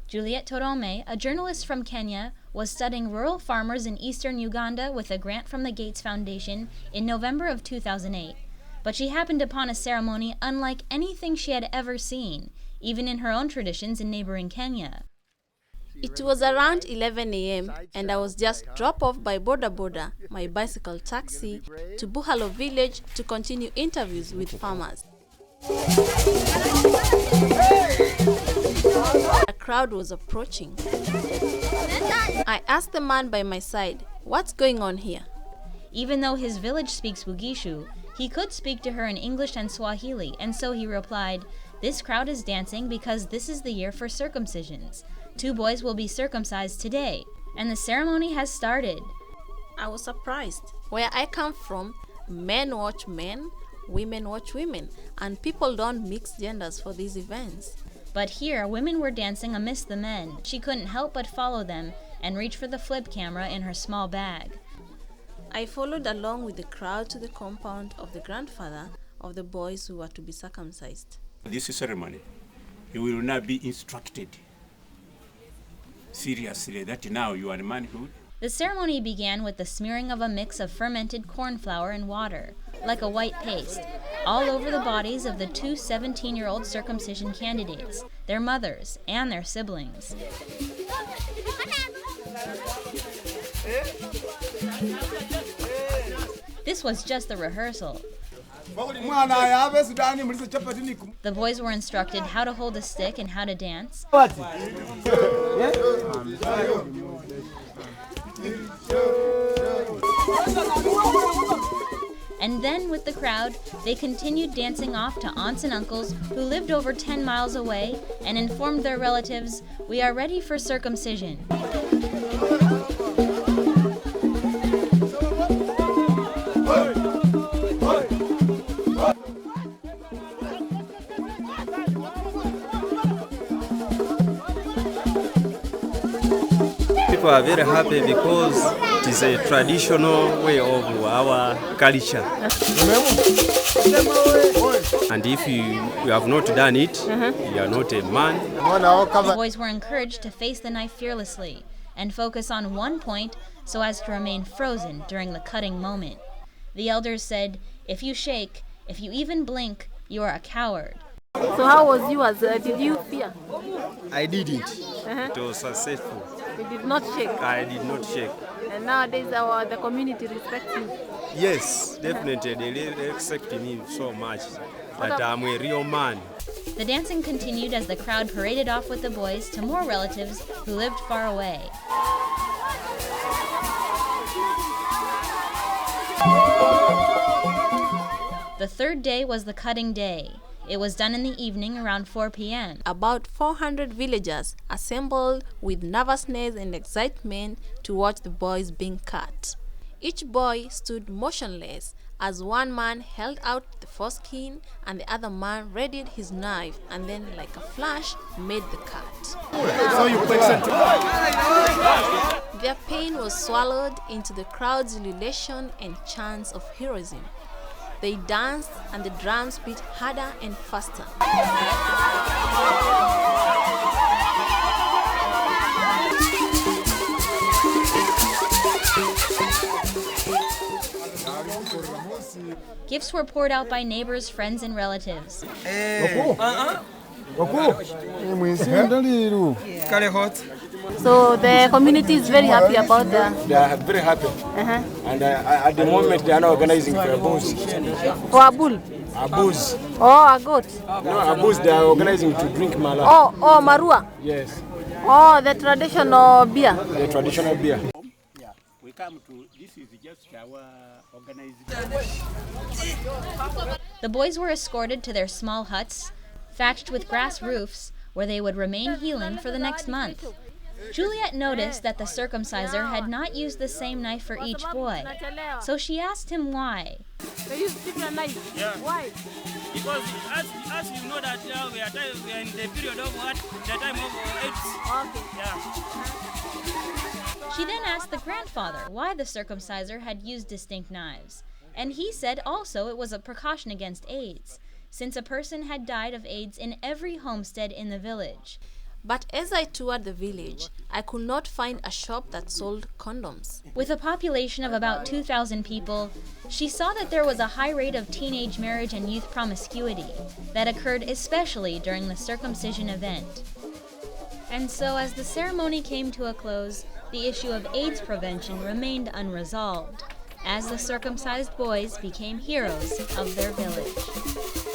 Juliet Torome, a journalist from Kenya, was studying rural farmers in Eastern Uganda with a grant from the Gates Foundation in November of 2008. But she happened upon a ceremony unlike anything she had ever seen, even in her own traditions in neighboring Kenya. It was around 11 a.m. and I was just dropped off by Boda Boda, my bicycle taxi, to Bukhalo village to continue interviews with farmers. A crowd was approaching. I asked the man by my side, "What's going on here?" Even though his village speaks Bugishu, he could speak to her in English and Swahili, and so he replied, "This crowd is dancing because this is the year for circumcisions. 2 boys will be circumcised today, and the ceremony has started." I was surprised. Where I come from, men watch men, women watch women, and people don't mix genders for these events. But here, women were dancing amidst the men. She couldn't help but follow them and reach for the flip camera in her small bag. I followed along with the crowd to the compound of the grandfather of the boys who were to be circumcised. This ceremony, you will not be instructed seriously that now you are manhood. The ceremony began with the smearing of a mix of fermented corn flour and water, like a white paste, all over the bodies of the 2 17-year-old circumcision candidates, their mothers, and their siblings. This was just the rehearsal. The boys were instructed how to hold a stick and how to dance. And then, with the crowd, they continued dancing off to aunts and uncles who lived over 10 miles away and informed their relatives, "We are ready for circumcision." People are very happy because it is a traditional way of our culture. And if you have not done it, you are not a man. The boys were encouraged to face the knife fearlessly and focus on one point so as to remain frozen during the cutting moment. The elders said, "If you shake, if you even blink, you are a coward." So how was yours? Did you fear? I didn't. It was successful. You did not shake? I did not shake. And nowadays the community respects you? Yes, definitely. They respect me so much that I'm a real man. The dancing continued as the crowd paraded off with the boys to more relatives who lived far away. The third day was the cutting day. It was done in the evening around 4 p.m. About 400 villagers assembled with nervousness and excitement to watch the boys being cut. Each boy stood motionless as one man held out the foreskin and the other man readied his knife and then, like a flash, made the cut. Their pain was swallowed into the crowd's ululation and chants of heroism. They danced and the drums beat harder and faster. Gifts were poured out by neighbors, friends, and relatives. So the community is very happy about that. They are very happy. And at the moment they are now organizing for a booze. For a bull? A booze. Oh, a goat? No, a booze they are organizing to drink mala. Oh, marua? Yes. Oh, the traditional beer? The traditional beer. Yeah, we come to, this is just our organizing. The boys were escorted to their small huts, thatched with grass roofs, where they would remain healing for the next month. Juliet noticed that the circumciser had not used the same knife for each boy, so she asked him why. They use different knives? Yeah. Why? Because as you know that we are in the period of what? The time of AIDS. Okay. Yeah. She then asked the grandfather why the circumciser had used distinct knives, and he said also it was a precaution against AIDS, since a person had died of AIDS in every homestead in the village. But as I toured the village, I could not find a shop that sold condoms. With a population of about 2,000 people, she saw that there was a high rate of teenage marriage and youth promiscuity that occurred especially during the circumcision event. And so as the ceremony came to a close, the issue of AIDS prevention remained unresolved, as the circumcised boys became heroes of their village.